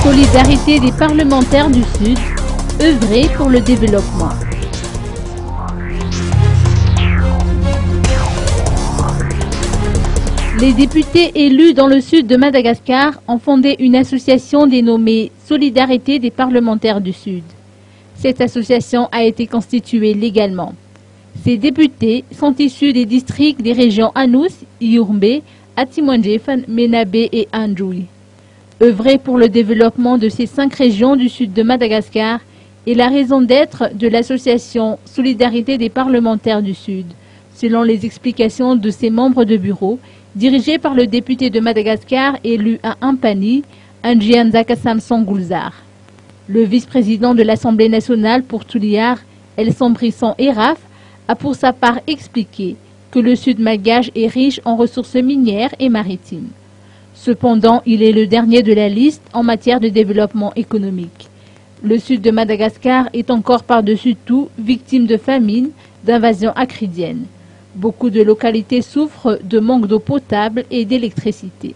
Solidarité des parlementaires du Sud, œuvrer pour le développement. Les députés élus dans le sud de Madagascar ont fondé une association dénommée Solidarité des parlementaires du Sud. Cette association a été constituée légalement. Ces députés sont issus des districts des régions Anous, Iurmbe, Atimondjefan, Menabe et Andjoui. Œuvrer pour le développement de ces 5 régions du sud de Madagascar est la raison d'être de l'association Solidarité des parlementaires du Sud, selon les explications de ses membres de bureau, dirigés par le député de Madagascar élu à Ampani, Andjianzaka Samson Goulzar. Le vice-président de l'Assemblée nationale pour Touliar, El Sombrisson Eraf, a pour sa part expliqué que le sud malgache est riche en ressources minières et maritimes. Cependant, il est le dernier de la liste en matière de développement économique. Le sud de Madagascar est encore par-dessus tout victime de famine, d'invasion acridienne. Beaucoup de localités souffrent de manque d'eau potable et d'électricité.